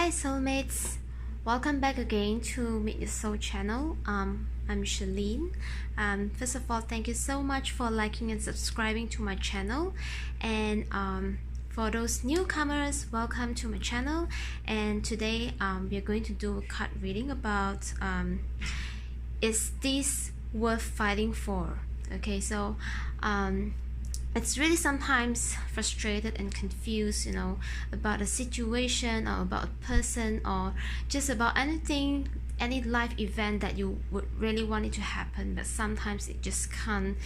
Hi soulmates, welcome back again to Meet Your Soul channel. I'm Shalene. First of all, thank you so much for liking and subscribing to my channel, and for those newcomers, welcome to my channel. And today we are going to do a card reading about is this worth fighting for? Okay, so it's really sometimes frustrated and confused, about a situation or about a person or just about anything, any life event that you would really want it to happen, but sometimes it just can't,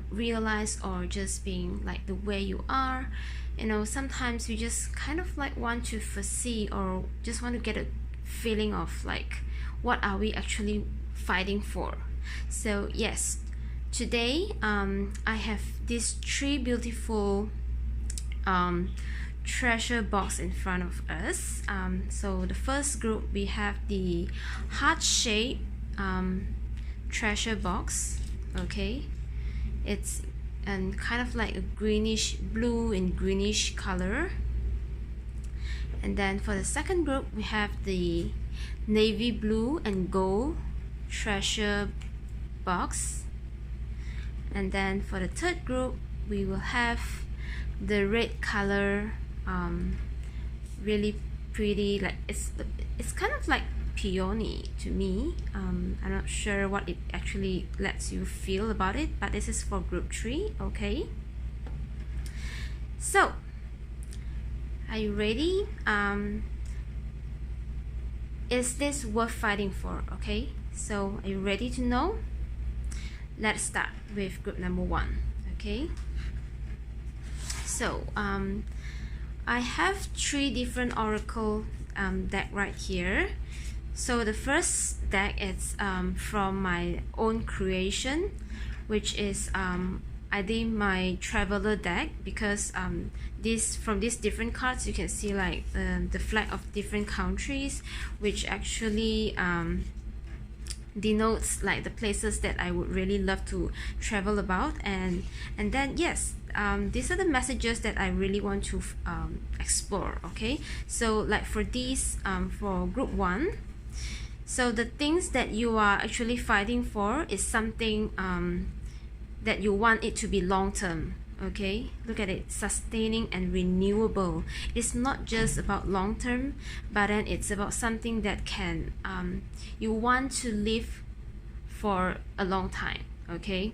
realize, or just being like the way you are. Sometimes you just kind of like want to foresee or just want to get a feeling of like, what are we actually fighting for? So yes, today I have these three beautiful treasure box in front of us. So the first group, we have the heart shape treasure box. Okay, it's kind of like a greenish blue and greenish color. And then for the second group, we have the navy blue and gold treasure box. And then for the third group, we will have the red color, really pretty, like it's kind of like peony to me. I'm not sure what it actually lets you feel about it, but this is for group 3. Okay, so are you ready? Is this worth fighting for? Okay, so are you ready to know? Let's start with group number 1. Okay, so I have 3 different oracle deck right here. So the first deck is from my own creation, which is I think my traveler deck, because from these different cards you can see like the flag of different countries, which actually denotes like the places that I would really love to travel about. And then yes, these are the messages that I really want to explore. Okay, so like for these for group 1, so the things that you are actually fighting for is something that you want it to be long term. Okay, look at it, sustaining and renewable. It's not just about long term, but then it's about something that can you want to live for a long time. Okay,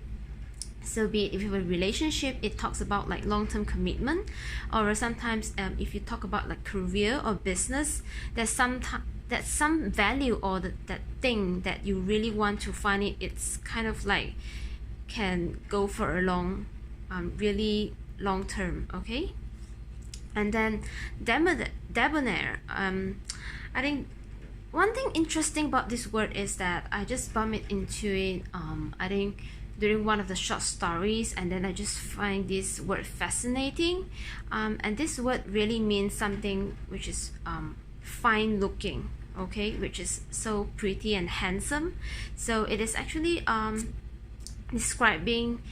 so be it if you have a relationship, it talks about like long-term commitment, or sometimes if you talk about like career or business, there's some value or that thing that you really want to find it. It's kind of like can go for a long really long term. Okay, and then debonair. I think one thing interesting about this word is that I just bump it into it I think during one of the short stories, and then I just find this word fascinating, and this word really means something which is fine looking. Okay, which is so pretty and handsome. So it is actually describing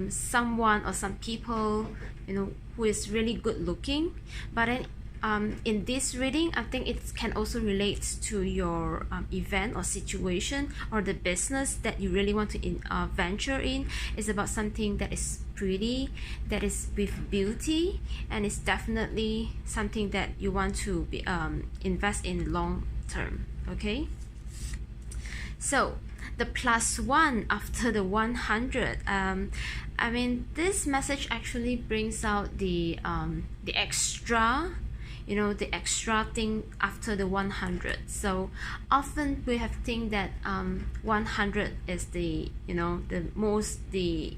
someone or some people, who is really good looking. But then in this reading, I think it can also relate to your event or situation, or the business that you really want to venture in. It's about something that is pretty, that is with beauty, and it's definitely something that you want to be invest in long term. Okay, so the +1 after the 100, I mean, this message actually brings out the extra, the extra thing after the 100. So often we have think that 100 is the the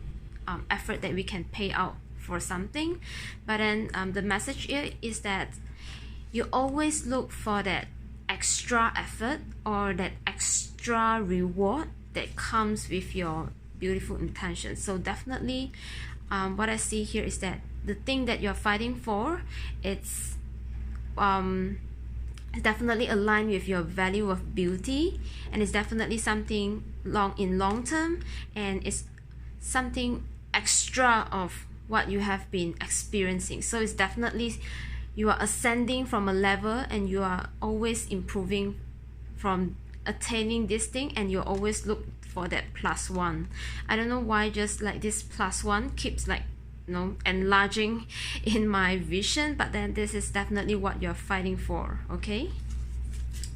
effort that we can pay out for something, but then the message here is that you always look for that extra effort or that extra reward that comes with your beautiful intentions. So definitely what I see here is that the thing that you're fighting for, it's definitely aligned with your value of beauty, and it's definitely something long term, and it's something extra of what you have been experiencing. So it's definitely you are ascending from a level, and you are always improving from attaining this thing, and you always look for that +1. I don't know why, just like this +1 keeps like, you know, enlarging in my vision, but then this is definitely what you're fighting for. Okay,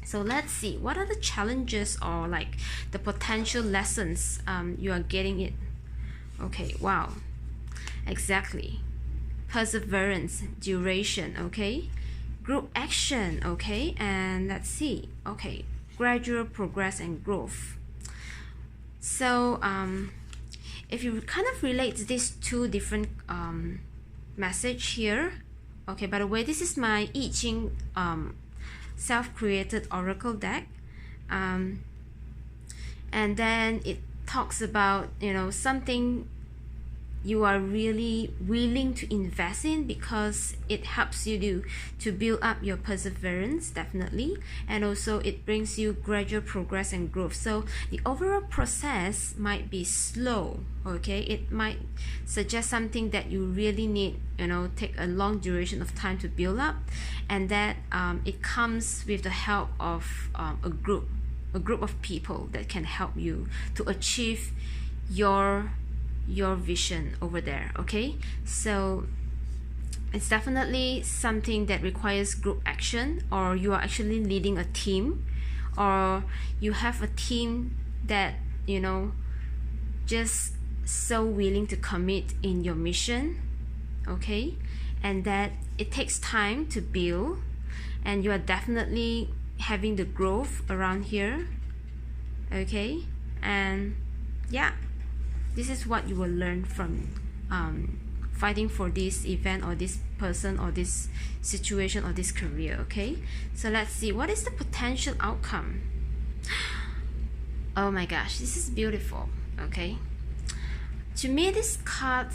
so let's see, what are the challenges or like the potential lessons you are getting it. Okay, wow, exactly. Perseverance, duration, okay, group action, okay, and let's see, okay, gradual progress and growth. So if you kind of relate these two different message here, okay, by the way, this is my I Ching self-created oracle deck, and then it talks about, you know, something you are really willing to invest in, because it helps you to build up your perseverance, definitely, and also it brings you gradual progress and growth. So the overall process might be slow, okay, it might suggest something that you really need, you know, take a long duration of time to build up, and that it comes with the help of a group of people that can help you to achieve your vision over there. Okay, so it's definitely something that requires group action, or you are actually leading a team, or you have a team that, you know, just so willing to commit in your mission. Okay, and that it takes time to build, and you are definitely having the growth around here. Okay, and yeah, this is what you will learn from fighting for this event or this person or this situation or this career. Okay, so let's see, what is the potential outcome? Oh my gosh, this is beautiful. Okay, to me this card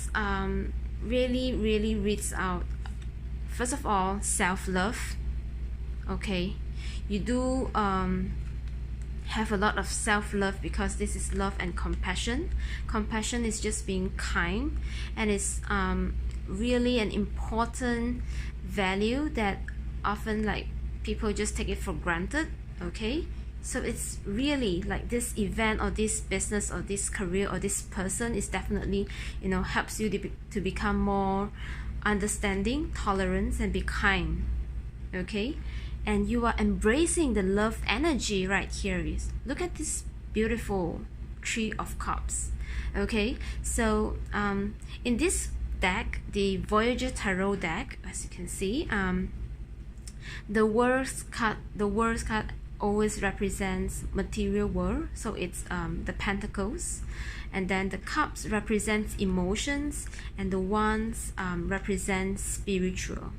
really reads out, first of all, self-love. Okay, you do have a lot of self-love, because this is love and compassion. Compassion is just being kind, and it's really an important value that often like people just take it for granted. Okay, so it's really like this event or this business or this career or this person is definitely, you know, helps you to become more understanding, tolerant, and be kind. Okay, and you are embracing the love energy right here. Look at this beautiful Three of Cups. Okay, so in this deck, the Voyager Tarot deck, as you can see, the World's card always represents material world, so it's the Pentacles, and then the Cups represents emotions, and the Wands represents spiritual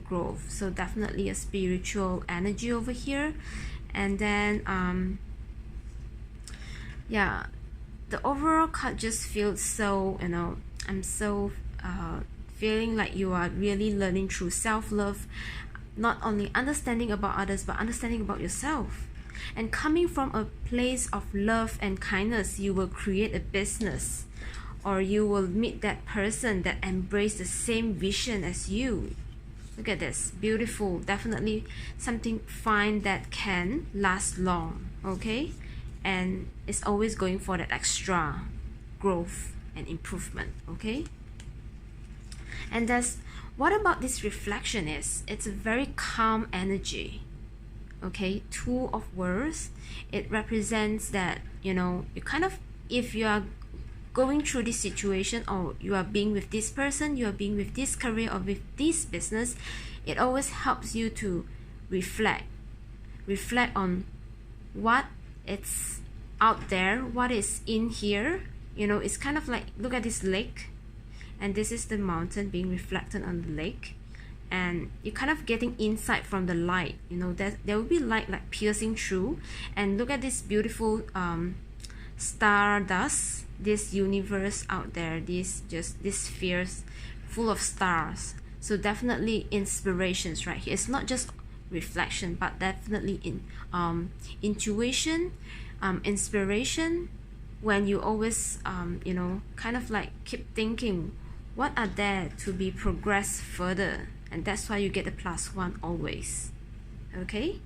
growth. So definitely a spiritual energy over here. And then yeah, the overall card just feels so, you know, I'm so feeling like you are really learning through self-love, not only understanding about others but understanding about yourself. And coming from a place of love and kindness, you will create a business, or you will meet that person that embrace the same vision as you. Look at this, beautiful, definitely something fine that can last long. Okay, and it's always going for that extra growth and improvement. Okay, and that's what about this reflection is, it's a very calm energy. Okay, Two of Words, it represents that, you know, you kind of, if you are going through this situation, or you are being with this person, you are being with this career or with this business, it always helps you to reflect on what it's out there, what is in here. You know, it's kind of like, look at this lake, and this is the mountain being reflected on the lake, and you're kind of getting insight from the light. You know, there will be light like piercing through, and look at this beautiful stardust, this universe out there, this spheres full of stars. So definitely inspirations right here. It's not just reflection, but definitely in intuition, inspiration, when you always you know, kind of like keep thinking what are there to be progressed further, and that's why you get the +1 always. Okay,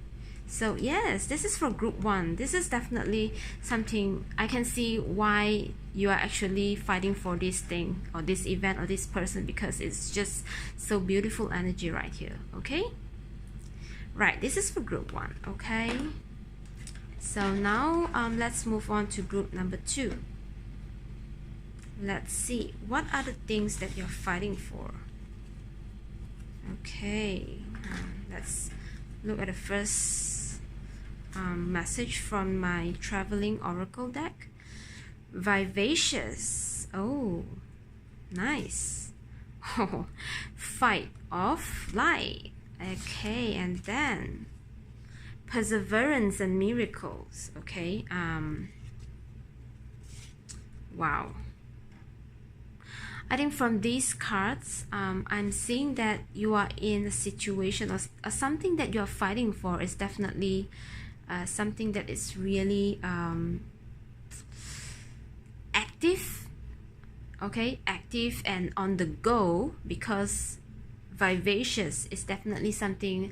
so yes, this is for group 1. This is definitely something I can see why you are actually fighting for this thing or this event or this person, because it's just so beautiful energy right here. Okay, right, this is for group 1. Okay, so now let's move on to group number 2. Let's see, what are the things that you're fighting for? Okay, let's look at the first message from my traveling oracle deck. Vivacious. Oh, nice. Oh, fight or flight. Okay, and then perseverance and miracles. Okay, wow. I think from these cards, I'm seeing that you are in a situation or something that you're fighting for is definitely something that is really active. Okay, active and on the go, because vivacious is definitely something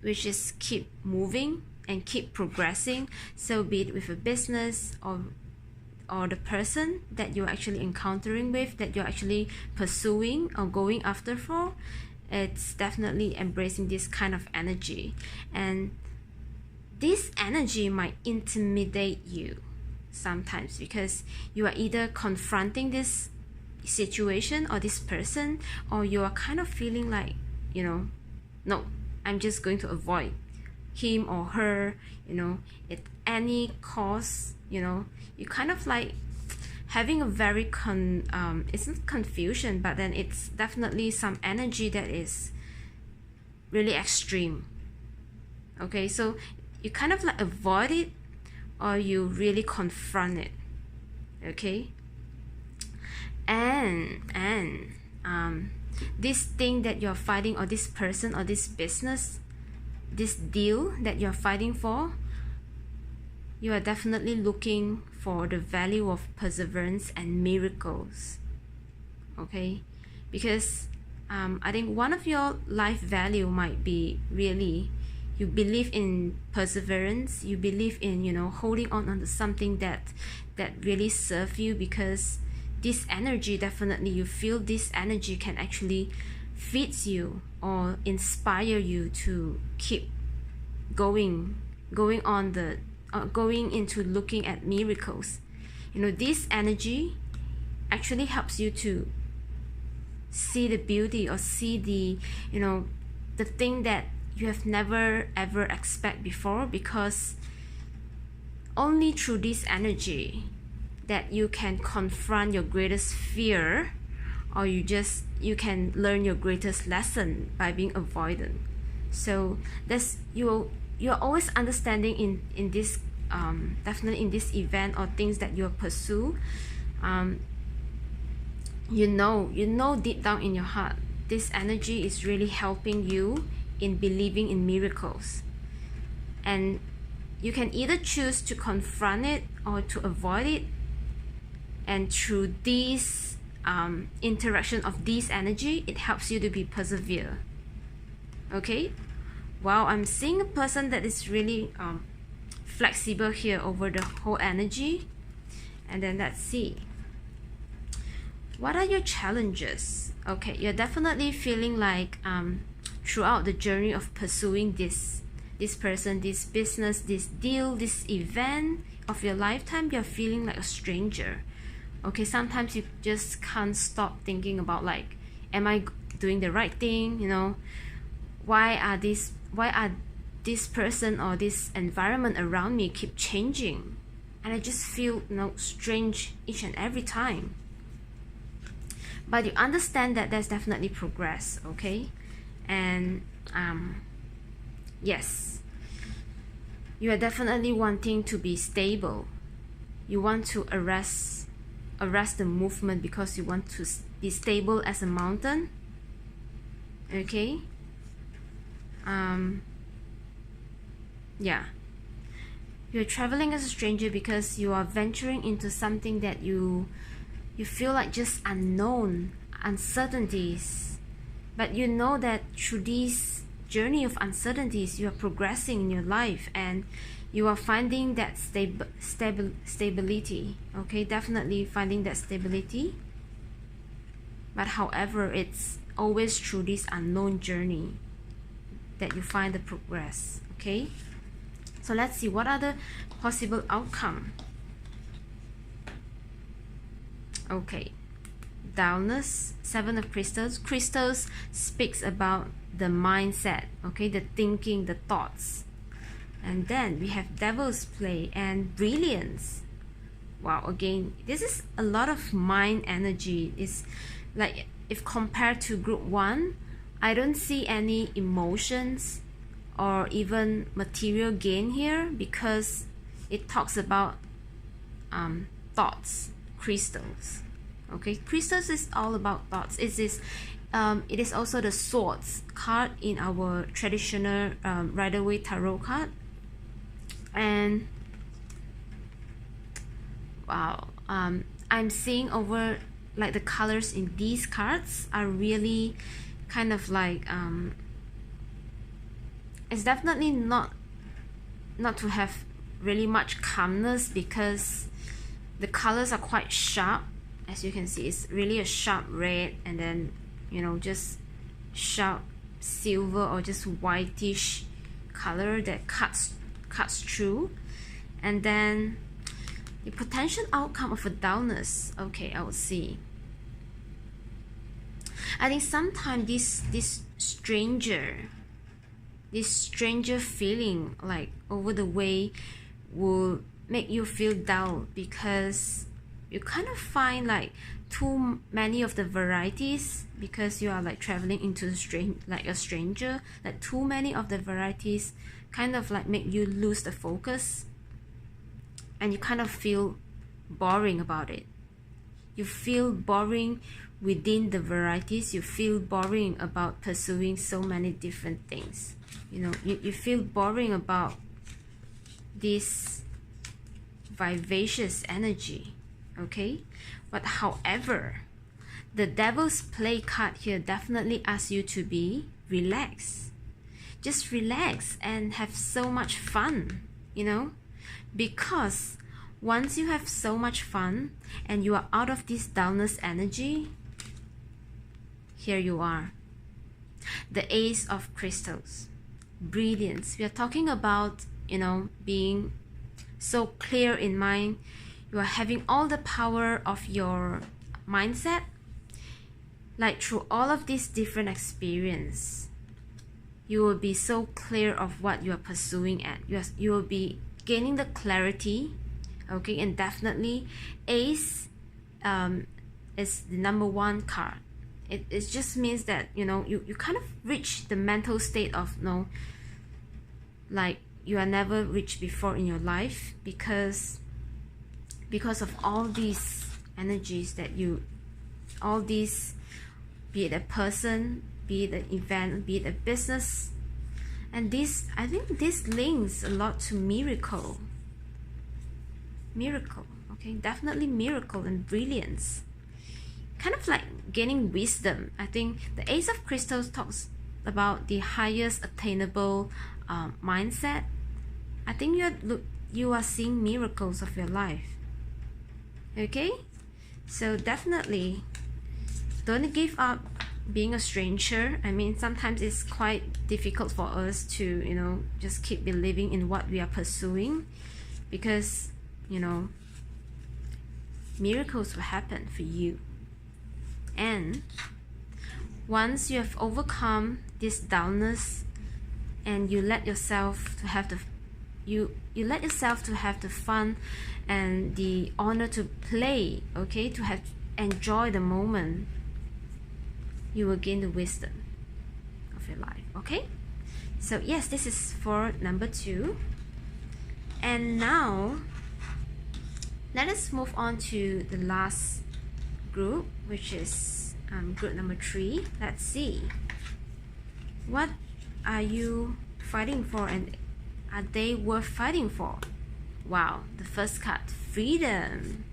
which is keep moving and keep progressing. So be it with a business or the person that you're actually encountering with, that you're actually pursuing or going after for, it's definitely embracing this kind of energy. And this energy might intimidate you sometimes, because you are either confronting this situation or this person, or you are kind of feeling like, you know, no, I'm just going to avoid him or her, you know, at any cost. You know, you kind of like having a very it's not confusion, but then it's definitely some energy that is really extreme. Okay, so you kind of like avoid it, or you really confront it. Okay, and this thing that you're fighting, or this person or this business, this deal that you're fighting for, you are definitely looking for the value of perseverance and miracles. Okay, because I think one of your life value might be really, you believe in perseverance, you believe in, you know, holding on to something that really serve you, because this energy, definitely you feel this energy can actually feed you or inspire you to keep going on the going into looking at miracles. You know, this energy actually helps you to see the beauty, or see the, you know, the thing that you have never ever expect before, because only through this energy that you can confront your greatest fear, or you can learn your greatest lesson by being avoidant. So that's you're always understanding in this definitely in this event or things that you pursue. You know deep down in your heart, this energy is really helping you in believing in miracles, and you can either choose to confront it or to avoid it. And through this interaction of this energy, it helps you to be persevere. Okay, wow, I'm seeing a person that is really flexible here over the whole energy. And then let's see, what are your challenges? Okay, you're definitely feeling like throughout the journey of pursuing this person, this business, this deal, this event of your lifetime, you're feeling like a stranger. Okay, sometimes you just can't stop thinking about, like, am I doing the right thing? You know, why are this person or this environment around me keep changing, and I just feel, you know, strange each and every time. But you understand that there's definitely progress. Okay, and yes, you are definitely wanting to be stable. You want to arrest the movement, because you want to be stable as a mountain. Okay, yeah, you're traveling as a stranger because you are venturing into something that you feel like just unknown, uncertainties. but you know that through this journey of uncertainties, you are progressing in your life and you are finding that stability. Okay, definitely finding that stability. But however, it's always through this unknown journey that you find the progress. Okay, so let's see what are the possible outcome. Okay, dullness, Seven of Crystals. Crystals speaks about the mindset, okay, the thinking, the thoughts. And then we have Devil's Play and Brilliance. Wow, again, this is a lot of mind energy. It's like, if compared to group 1, I don't see any emotions or even material gain here, because it talks about thoughts, crystals. Okay, crystals is all about thoughts. It is also the Swords card in our traditional Rider-Waite Tarot card. And wow, I'm seeing over like the colors in these cards are really kind of like it's definitely not to have really much calmness, because the colors are quite sharp. As you can see, it's really a sharp red, and then, you know, just sharp silver or just whitish color that cuts through. And then the potential outcome of a dullness. Okay, I will see. I think sometimes this stranger feeling like over the way will make you feel dull, because you kind of find like too many of the varieties, because you are like traveling into a stranger, like too many of the varieties kind of like make you lose the focus, and you kind of feel boring about it. You feel boring within the varieties. You feel boring about pursuing so many different things. You know, you feel boring about this vivacious energy. Okay, but however, the Devil's Play card here definitely asks you to be relaxed. Just relax and have so much fun, you know, because once you have so much fun and you are out of this dullness energy, here you are, the Ace of Crystals, Brilliance. We are talking about, you know, being so clear in mind. You are having all the power of your mindset, like through all of these different experience, you will be so clear of what you are pursuing at. You will be gaining the clarity. Okay, and definitely Ace is the number 1 card. It just means that, you know, you kind of reach the mental state of, you know, like you are never reached before in your life, because of all these energies that all these, be it a person, be it an event, be it a business. And this, I think this links a lot to miracle, okay, definitely miracle and brilliance, kind of like gaining wisdom. I think the Ace of Crystals talks about the highest attainable mindset. I think you are seeing miracles of your life. Okay, so definitely don't give up being a stranger. I mean, sometimes it's quite difficult for us to, you know, just keep believing in what we are pursuing, because, you know, miracles will happen for you. And once you have overcome this dullness and you let yourself to have the you let yourself to have the fun and the honor to play, okay, to have enjoy the moment, you will gain the wisdom of your life. Okay, so yes, this is for number 2. And now let us move on to the last group, which is group number 3. Let's see, what are you fighting for, and are they worth fighting for? Wow, the first card, Freedom.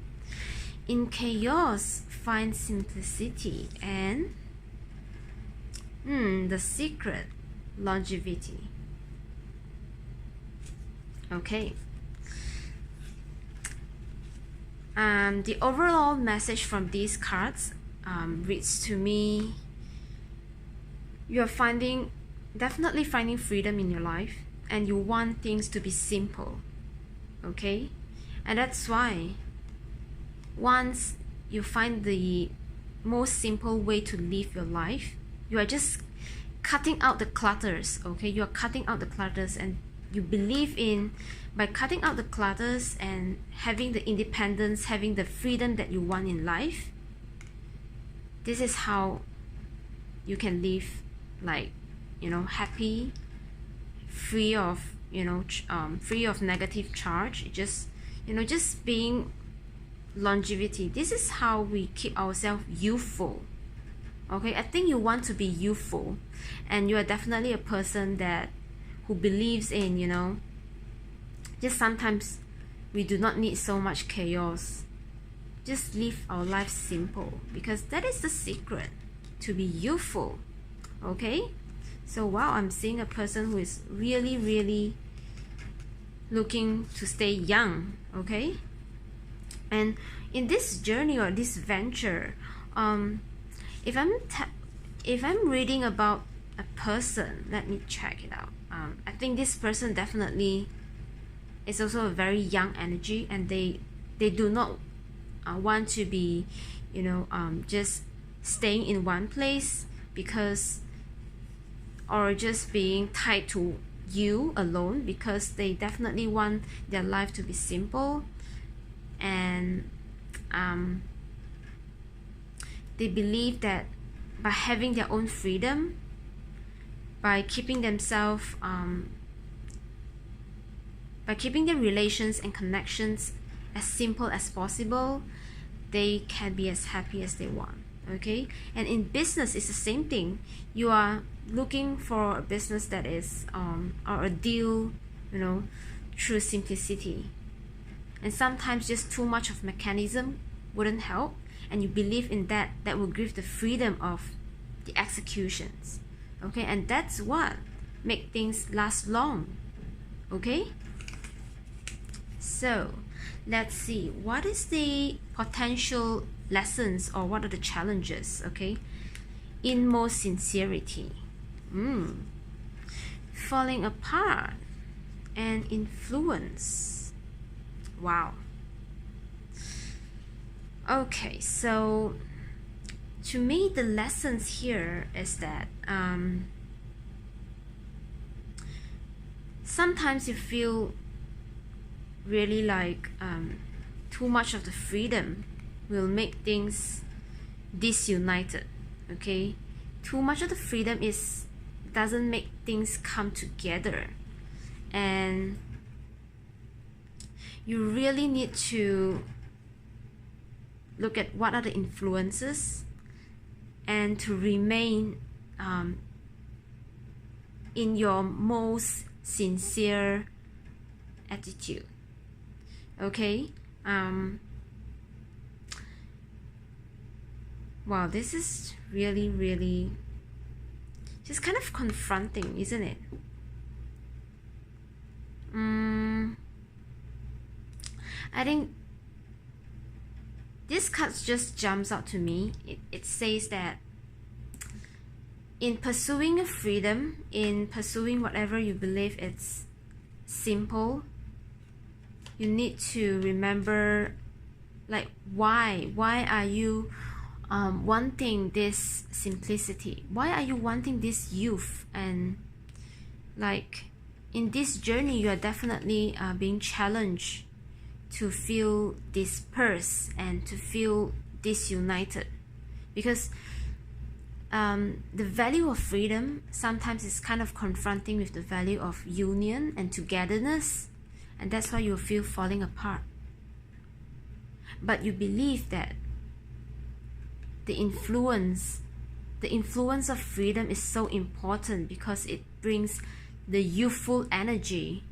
In chaos, find simplicity. And The secret, longevity. Okay. The overall message from these cards reads to me, you're definitely finding freedom in your life, and you want things to be simple. Okay? And that's why once you find the most simple way to live your life, you are just cutting out the clutters. Okay? You are cutting out the clutters, and you believe in, by cutting out the clutters and having the independence, having the freedom that you want in life, this is how you can live like, happy, free of, free of negative charge, just being longevity. This is how we keep ourselves youthful. Okay, I think you want to be youthful, and you are definitely a person who believes in, just sometimes we do not need so much chaos. Just live our life simple, because that is the secret to be youthful. Okay, so wow, I'm seeing a person who is really, really looking to stay young. Okay, and in this journey or this venture, if I'm reading about a person, let me check it out. I think this person definitely is also a very young energy, and they do not want to be, just staying in one place or just being tied to you alone, because they definitely want their life to be simple, and they believe that by having their own freedom, by keeping themselves by keeping their relations and connections as simple as possible, they can be as happy as they want. Okay, and in business it's the same thing. You are looking for a business that is or a deal, through simplicity, and sometimes just too much of mechanism wouldn't help, and you believe in that will give the freedom of the executions. Okay, and that's what make things last long. Okay, so let's see, what is the potential lessons, or what are the challenges? Okay, inmost sincerity, falling apart, and influence. Wow. Okay, so to me the lessons here is that sometimes you feel really like too much of the freedom will make things disunited. Okay, too much of the freedom doesn't make things come together, and you really need to look at what are the influences, and to remain in your most sincere attitude. Okay, wow, this is really, really just kind of confronting, isn't it? I think this card just jumps out to me. It says that in pursuing freedom, in pursuing whatever you believe it's simple, you need to remember, like, why are you wanting this simplicity? Why are you wanting this youth? And like, in this journey you are definitely being challenged to feel dispersed and to feel disunited, because the value of freedom sometimes is kind of confronting with the value of union and togetherness, and that's why you feel falling apart. But you believe that the influence of freedom is so important because it brings the youthful energy.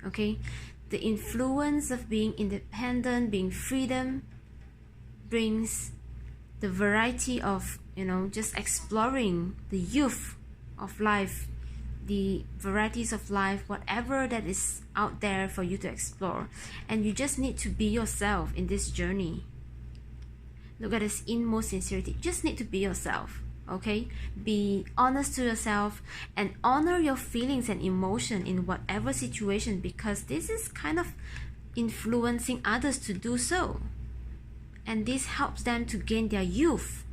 Okay, the influence of being independent, being freedom, brings the variety of, you know, just exploring the youth of life, the varieties of life, whatever that is out there for you to explore. And you just need to be yourself in this journey. Look at this inmost sincerity. You just need to be yourself, okay? Be honest to yourself and honor your feelings and emotion in whatever situation, because this is kind of influencing others to do so. And this helps them to gain their youth,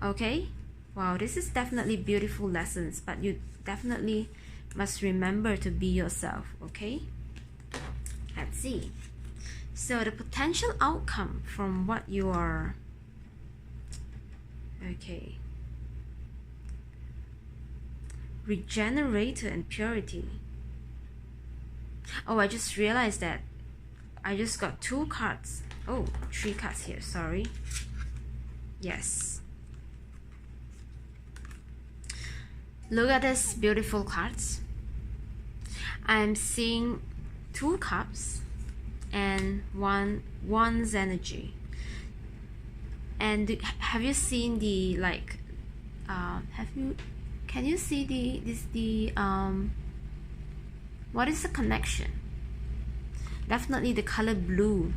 okay? Wow, this is definitely beautiful lessons, but you definitely must remember to be yourself, okay? Let's see. So the potential outcome from what you are, okay. Regenerator and purity. Oh, I just realized that I just got 2 cards. Oh, 3 cards here, sorry. Yes. Look at this beautiful cards. I'm seeing 2 cups and one's energy. And have you seen the, like, can you see what is the connection? Definitely the color blue.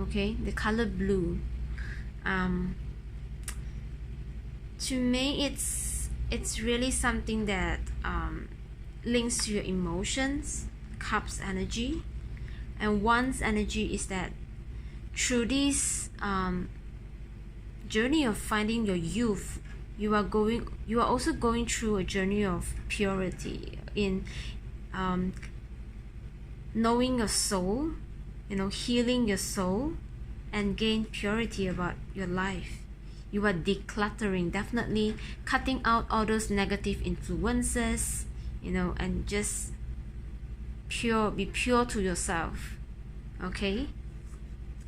Okay, the color blue. To me, it's really something that links to your emotions, cup's energy. And one's energy is that through this journey of finding your youth, you are also going through a journey of purity in knowing your soul, you know, healing your soul, and gain purity about your life. You are decluttering, definitely cutting out all those negative influences, you know, and just be pure to yourself, okay?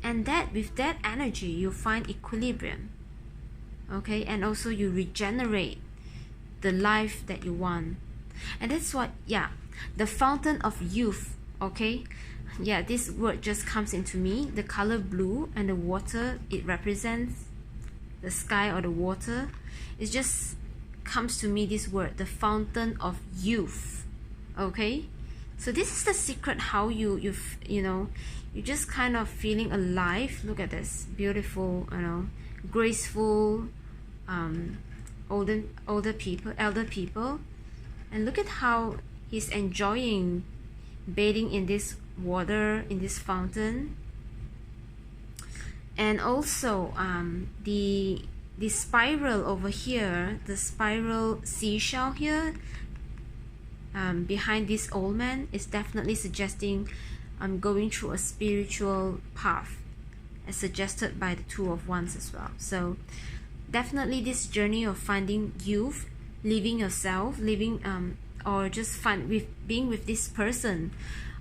And that, with that energy, you find equilibrium, okay? And also you regenerate the life that you want. And that's what, yeah, the fountain of youth, okay? Yeah, this word just comes into me. The color blue and the water, it represents the sky or the water. It just comes to me, this word, the fountain of youth, okay? So this is the secret, how you know, you're just kind of feeling alive. Look at this beautiful, you know, graceful elder people, and look at how he's enjoying bathing in this water, in this fountain. And also the spiral over here, the spiral seashell here, behind this old man, is definitely suggesting I'm going through a spiritual path, as suggested by the 2 of Wands as well. So definitely this journey of finding youth, living yourself, living or just being with this person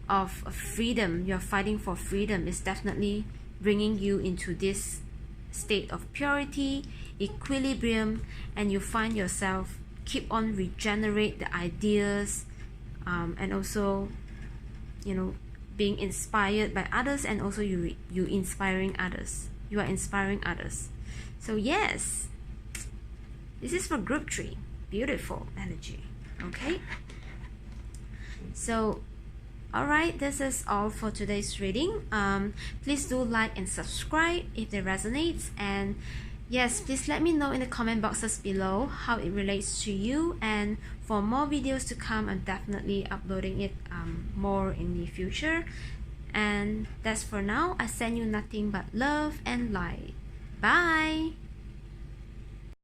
of freedom. You're fighting for freedom, is definitely bringing you into this state of purity, equilibrium, and you find yourself keep on regenerate the ideas, and also, you know, being inspired by others, and also you inspiring others. You are inspiring others. So yes, this is for group 3. Beautiful energy, okay? So alright, this is all for today's reading. Please do like and subscribe if it resonates, and yes, please let me know in the comment boxes below how it relates to you. And for more videos to come, I'm definitely uploading it more in the future. And that's for now. I send you nothing but love and light. Bye.